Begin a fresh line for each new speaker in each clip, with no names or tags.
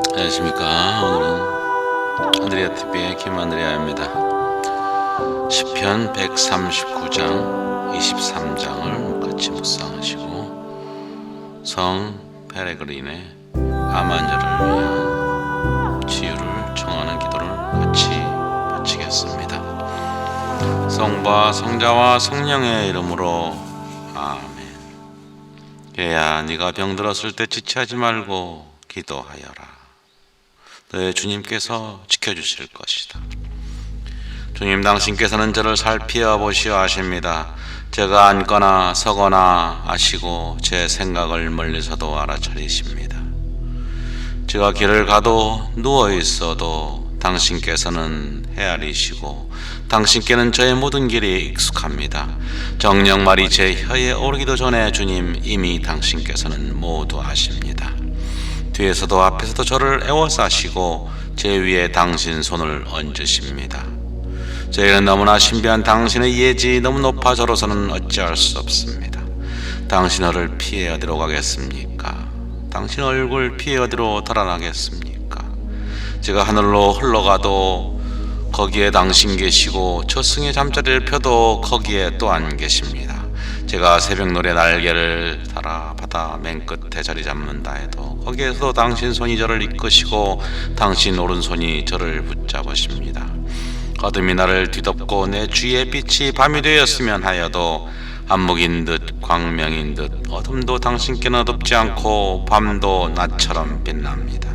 안녕하십니까. 오늘은 안드레아TV의 김안드레아입니다. 시편 139장 23장을 같이 묵상하시고 성 페레그린의 암환자를 위한 치유를 청하는 기도를 같이 바치겠습니다. 성부와 성자와 성령의 이름으로 아멘. 얘야, 네가 병들었을 때 지체하지 말고 기도하여라. 너의 주님께서 지켜주실 것이다. 주님, 당신께서는 저를 살피어 보시어 아십니다. 제가 앉거나 서거나 아시고 제 생각을 멀리서도 알아차리십니다. 제가 길을 가도 누워 있어도 당신께서는 헤아리시고 당신께는 저의 모든 길이 익숙합니다. 정녕 말이 제 혀에 오르기도 전에 주님, 이미 당신께서는 모두 아십니다. 뒤에서도 앞에서도 저를 애워싸시고 제 위에 당신 손을 얹으십니다. 저희는 너무나 신비한 당신의 예지 너무 높아 저로서는 어찌할 수 없습니다. 당신 얼을 피해 어디로 가겠습니까? 당신 얼굴 피해 어디로 달아나겠습니까? 제가 하늘로 흘러가도 거기에 당신 계시고 저승의 잠자리를 펴도 거기에 또한 계십니다. 제가 새벽노래 날개를 달아 바다 맨끝에 자리 잡는다 해도 거기에서도 당신 손이 저를 이끄시고 당신 오른손이 저를 붙잡으십니다. 어둠이 나를 뒤덮고 내 주위의 빛이 밤이 되었으면 하여도 안목인 듯 광명인 듯 어둠도 당신께는 어둡지 않고 밤도 낮처럼 빛납니다.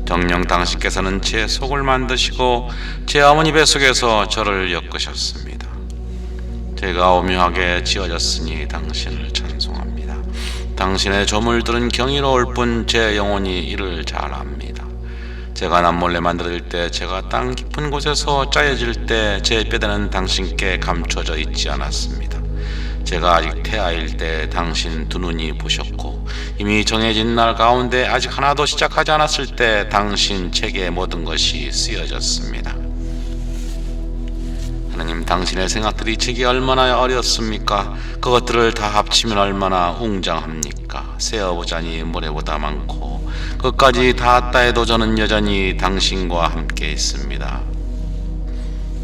정녕 당신께서는 제 속을 만드시고 제 어머니 뱃속에서 저를 엮으셨습니다. 제가 오묘하게 지어졌으니 당신을 찬송합니다. 당신의 조물들은 경이로울 뿐 제 영혼이 이를 잘 압니다. 제가 남몰래 만들어질 때, 제가 땅 깊은 곳에서 짜여질 때 제 뼈대는 당신께 감춰져 있지 않았습니다. 제가 아직 태아일 때 당신 두 눈이 보셨고 이미 정해진 날 가운데 아직 하나도 시작하지 않았을 때 당신 책에 모든 것이 쓰여졌습니다. 하나님, 당신의 생각들이 제게 얼마나 어렵습니까? 그것들을 다 합치면 얼마나 웅장합니까? 세어보자니 모래보다 많고 그것까지 다 했다 해도 저는 여전히 당신과 함께 있습니다.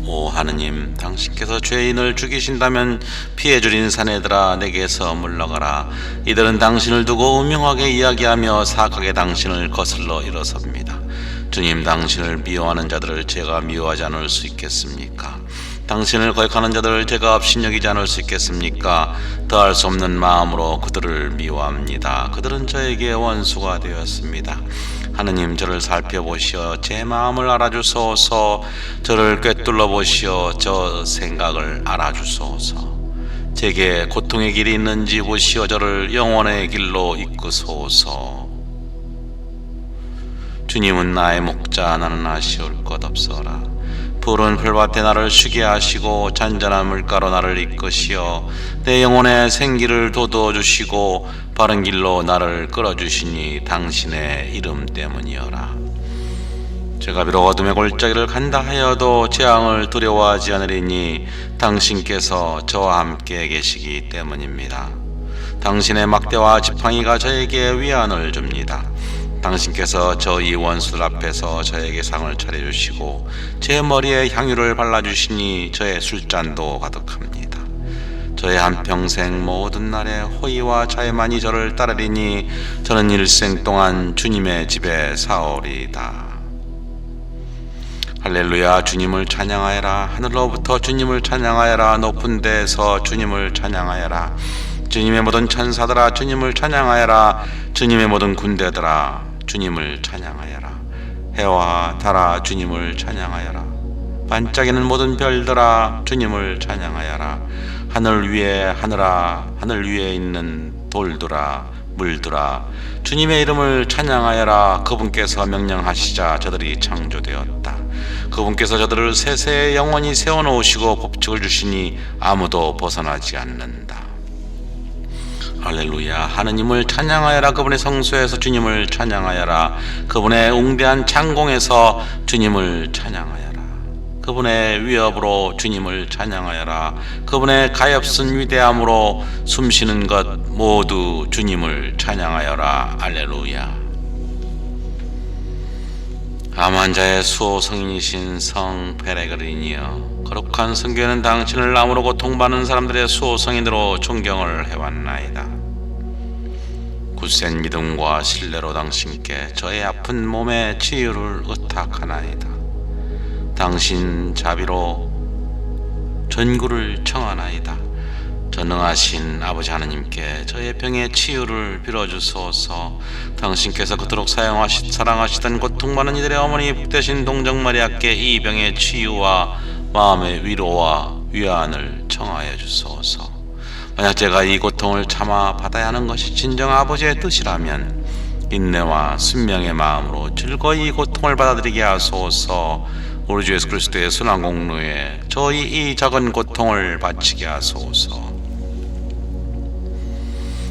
오 하느님, 당신께서 죄인을 죽이신다면 피해주린 사내들아 내게서 물러가라. 이들은 당신을 두고 음흉하게 이야기하며 사악하게 당신을 거슬러 일어섭니다. 주님, 당신을 미워하는 자들을 제가 미워하지 않을 수 있겠습니까? 당신을 거역하는 자들을 제가 업신여기지 않을 수 있겠습니까? 더할 수 없는 마음으로 그들을 미워합니다. 그들은 저에게 원수가 되었습니다. 하느님, 저를 살펴보시어 제 마음을 알아주소서. 저를 꿰뚫러 보시어 저 생각을 알아주소서. 제게 고통의 길이 있는지 보시어 저를 영원의 길로 이끄소서. 주님은 나의 목자, 나는 아쉬울 것 없어라. 푸른 풀밭에 나를 쉬게 하시고 잔잔한 물가로 나를 이끄시어 내 영혼의 생기를 돋워 주시고 바른 길로 나를 끌어주시니 당신의 이름 때문이여라. 제가 비록 어둠의 골짜기를 간다 하여도 재앙을 두려워하지 않으리니 당신께서 저와 함께 계시기 때문입니다. 당신의 막대와 지팡이가 저에게 위안을 줍니다. 당신께서 저희 원수들 앞에서 저에게 상을 차려주시고 제 머리에 향유를 발라주시니 저의 술잔도 가득합니다. 저의 한평생 모든 날에 호의와 자애만이 저를 따르리니 저는 일생 동안 주님의 집에 사오리이다. 할렐루야. 주님을 찬양하여라. 하늘로부터 주님을 찬양하여라. 높은 데에서 주님을 찬양하여라. 주님의 모든 천사들아 주님을 찬양하여라. 주님의 모든 군대들아 주님을 찬양하여라. 해와 달아 주님을 찬양하여라. 반짝이는 모든 별들아 주님을 찬양하여라. 하늘 위에 하늘아, 하늘 위에 있는 돌들아, 물들아 주님의 이름을 찬양하여라. 그분께서 명령하시자 저들이 창조되었다. 그분께서 저들을 세세에 영원히 세워놓으시고 법칙을 주시니 아무도 벗어나지 않는다. 할렐루야. 하느님을 찬양하여라. 그분의 성소에서 주님을 찬양하여라. 그분의 웅대한 창공에서 주님을 찬양하여라. 그분의 위협으로 주님을 찬양하여라. 그분의 가엾은 위대함으로 숨쉬는 것 모두 주님을 찬양하여라. 할렐루야. 암 환자의 수호 성인이신 성 페레그린이여, 거룩한 성교회는 당신을 암으로 고통받는 사람들의 수호 성인으로 존경을 해왔나이다. 굳센 믿음과 신뢰로 당신께 저의 아픈 몸의 치유를 의탁하나이다. 당신 자비로 전구를 청하나이다. 전능하신 아버지 하느님께 저의 병의 치유를 빌어주소서. 당신께서 그토록 사랑하시던 고통받는 이들의 어머니 복되신 동정 마리아께 이 병의 치유와 마음의 위로와 위안을 청하여 주소서. 만약 제가 이 고통을 참아 받아야 하는 것이 진정 아버지의 뜻이라면 인내와 순명의 마음으로 즐거이 이 고통을 받아들이게 하소서. 우리 주 예수 그리스도의 순환 공로에 저희 이 작은 고통을 바치게 하소서.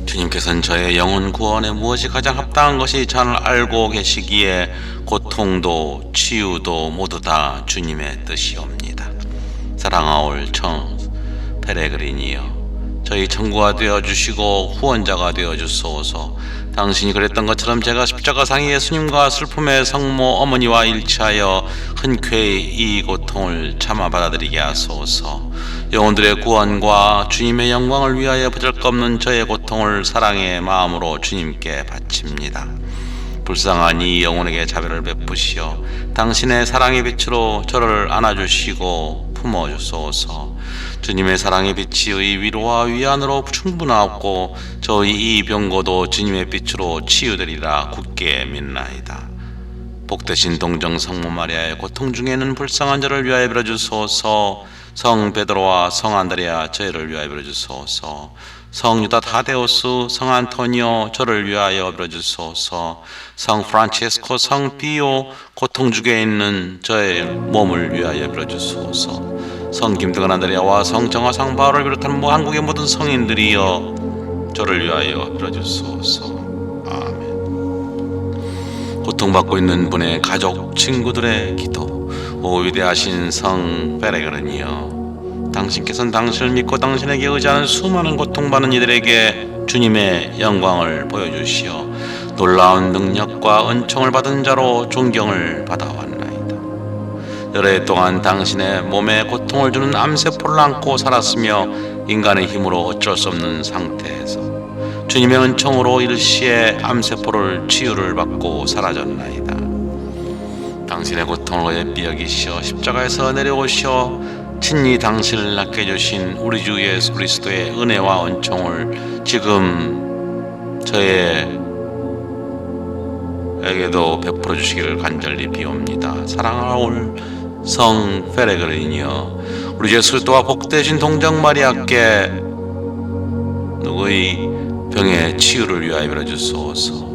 주님께서는 저의 영혼 구원에 무엇이 가장 합당한 것이 잘 알고 계시기에 고통도 치유도 모두 다 주님의 뜻이옵니다. 사랑하올 청 페레그린이여, 저희 청구가 되어주시고 후원자가 되어주소서. 당신이 그랬던 것처럼 제가 십자가상의 예수님과 슬픔의 성모 어머니와 일치하여 흔쾌히 이 고통을 참아 받아들이게 하소서. 영혼들의 구원과 주님의 영광을 위하여 보잘것없는 저의 고통을 사랑의 마음으로 주님께 바칩니다. 불쌍한 이 영혼에게 자비를 베푸시어 당신의 사랑의 빛으로 저를 안아주시고 품어주소서. 주님의 사랑의 빛이 위로와 위안으로 충분하옵고 저희 이 병고도 주님의 빛으로 치유되리라 굳게 믿나이다. 복되신 동정 성모 마리아의 고통 중에는 불쌍한 저를 위하여 빌어주소서. 성 베드로와 성 안드레아 저희를 위하여 빌어주소서. 성 유다 타데우스, 성 안토니오 저를 위하여 빌어주소서. 성 프란체스코, 성 비오 고통 중에 있는 저의 몸을 위하여 빌어주소서. 성 김등한 안드레아와 성 정화, 성 바울을 비롯한 한국의 모든 성인들이여 저를 위하여 빌어주소서. 아멘. 고통받고 있는 분의 가족, 친구들의 기도. 오 위대하신 성 페레그린이여, 당신께서는 당신을 믿고 당신에게 의지하는 수많은 고통받는 이들에게 주님의 영광을 보여주시어 놀라운 능력과 은총을 받은 자로 존경을 받아왔나이다. 여러 해 동안 당신의 몸에 고통을 주는 암세포를 안고 살았으며 인간의 힘으로 어쩔 수 없는 상태에서 주님의 은총으로 일시에 암세포를 치유를 받고 사라졌나이다. 당신의 고통을 예비 여기시어 십자가에서 내려오시어 친히 당신을 낳게 해주신 우리 주 예수 그리스도의 은혜와 은총을 지금 저에게도 베풀어 주시기를 간절히 비옵니다. 사랑하올 성 페레그린이여, 우리 예수 그리스도와 복되신 동정 마리아께 누구의 병의 치유를 위하여 빌어주소서.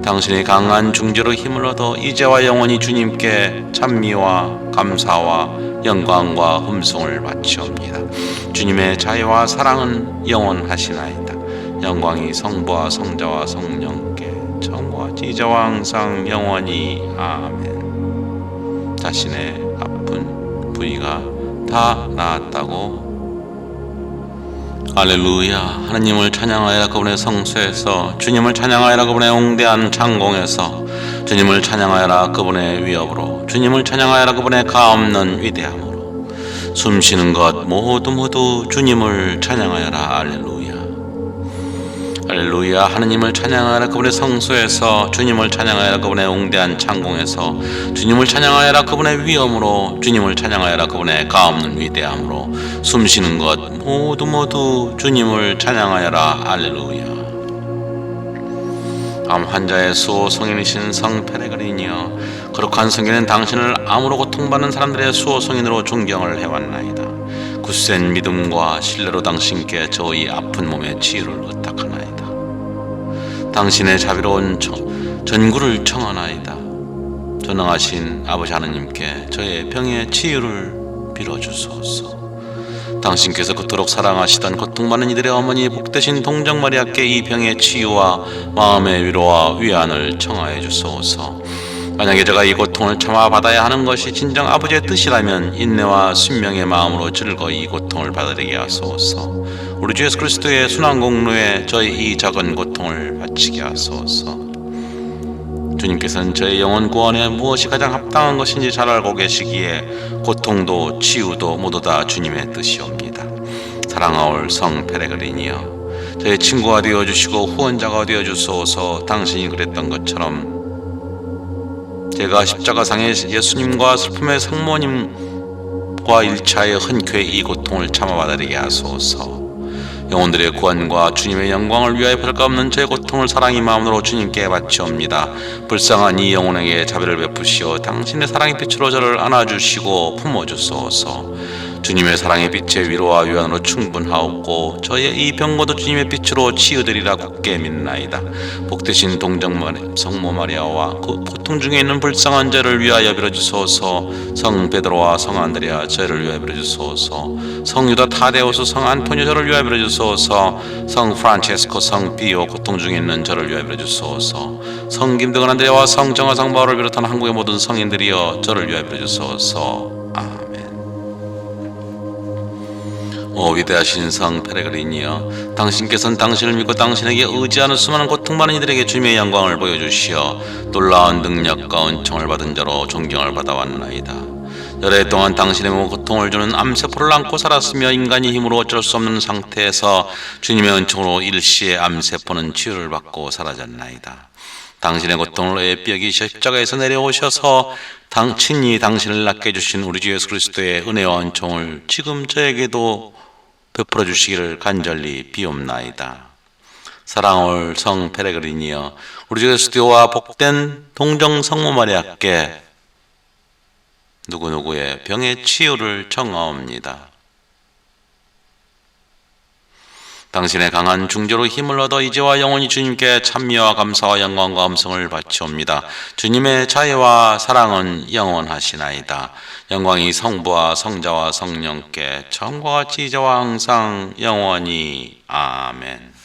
당신의 강한 중재로 힘을 얻어 이제와 영원히 주님께 찬미와 감사와 영광과 흠송을 바치옵니다. 주님의 자애와 사랑은 영원하시나이다. 영광이 성부와 성자와 성령께 전과 이제와 항상 영원히 아멘. 자신의 아픈 부위가 다 나았다고 할렐루야. 하나님을 찬양하여라 그분의 성소에서, 주님을 찬양하여라 그분의 옹대한 창공에서, 주님을 찬양하여라 그분의 위엄으로, 주님을 찬양하여라 그분의 가없는 위대함으로. 숨쉬는 것 모두 주님을 찬양하여라. 할렐루야. 할렐루야. 하나님을 찬양하여라 그분의 성소에서, 주님을 찬양하여라 그분의 옹대한 창공에서, 주님을 찬양하여라 그분의 위엄으로, 주님을 찬양하여라 그분의 가없는 위대함으로. 숨쉬는 것 모두 주님을 찬양하여라. 할렐루야. 암 환자의 수호 성인이신 성 페레그린이여, 거룩한 성인은 당신을 암으로 고통받는 사람들의 수호 성인으로 존경을 해왔나이다. 굳센 믿음과 신뢰로 당신께 저희 아픈 몸의 치유를 의탁하나이다. 당신의 자비로운 전구를 청하나이다. 전능하신 아버지 하느님께 저의 병의 치유를 빌어주소서. 당신께서 그토록 사랑하시던 고통받는 이들의 어머니 복되신 동정 마리아께 이 병의 치유와 마음의 위로와 위안을 청하여 주소서. 만약에 제가 이 고통을 참아 받아야 하는 것이 진정 아버지의 뜻이라면 인내와 순명의 마음으로 즐거이 이 고통을 받아들이게 하소서. 우리 주 예수 그리스도의 순환 공로에 저희 이 작은 고통을 바치게 하소서. 주님께서는 저의 영혼 구원에 무엇이 가장 합당한 것인지 잘 알고 계시기에 고통도 치유도 모두 다 주님의 뜻이옵니다. 사랑하올 성 페레그린이여, 저의 친구가 되어주시고 후원자가 되어주소서. 당신이 그랬던 것처럼 제가 십자가상의 예수님과 슬픔의 상모님과 1차의 흔쾌히 이 고통을 참아받아들이게 하소서. 영혼들의 구원과 주님의 영광을 위하여 별가 없는 저의 고통을 사랑의 마음으로 주님께 바치옵니다. 불쌍한 이 영혼에게 자비를 베푸시어 당신의 사랑의 빛으로 저를 안아주시고 품어주소서. 주님의 사랑의 빛의 위로와 위안으로 충분하옵고 저의 이 병고도 주님의 빛으로 치유되리라 굳게 믿나이다. 복되신 동정 성모 마리아와 그 고통 중에 있는 불쌍한 저를 위하여 빌어주소서. 성 베드로와 성 안드레아 저를 위하여 빌어주소서. 성 유다 타데우스 성 안토니오 저를 위하여 빌어주소서. 성 프란체스코 성 비오 고통 중에 있는 저를 위하여 빌어주소서. 성 김등은 안드레아와 성 정화 성 바울을 비롯한 한국의 모든 성인들이여 저를 위하여 빌어주소서. 아멘. 오 위대하신 성 페레그린이여, 당신께서는 당신을 믿고 당신에게 의지하는 수많은 고통받는 이들에게 주님의 영광을 보여주시어 놀라운 능력과 은총을 받은 자로 존경을 받아왔나이다. 열애 동안 당신의 몸 고통을 주는 암세포를 안고 살았으며 인간이 힘으로 어쩔 수 없는 상태에서 주님의 은총으로 일시에 암세포는 치유를 받고 사라졌나이다. 당신의 고통을 애뼈기셔 십자가에서 내려오셔서 친히 당신을 낫게 해주신 우리 주 예수 그리스도의 은혜와 은총을 지금 저에게도 베풀어 주시기를 간절히 비옵나이다. 사랑할 성 페레그린이여, 우리 주 예수 그리스도와 복된 동정 성모 마리아께 누구누구의 병의 치유를 청하옵니다. 당신의 강한 중재로 힘을 얻어 이제와 영원히 주님께 찬미와 감사와 영광과 음성을 바치옵니다. 주님의 자애와 사랑은 영원하시나이다. 영광이 성부와 성자와 성령께 처음과 같이 이제와 항상 영원히 아멘.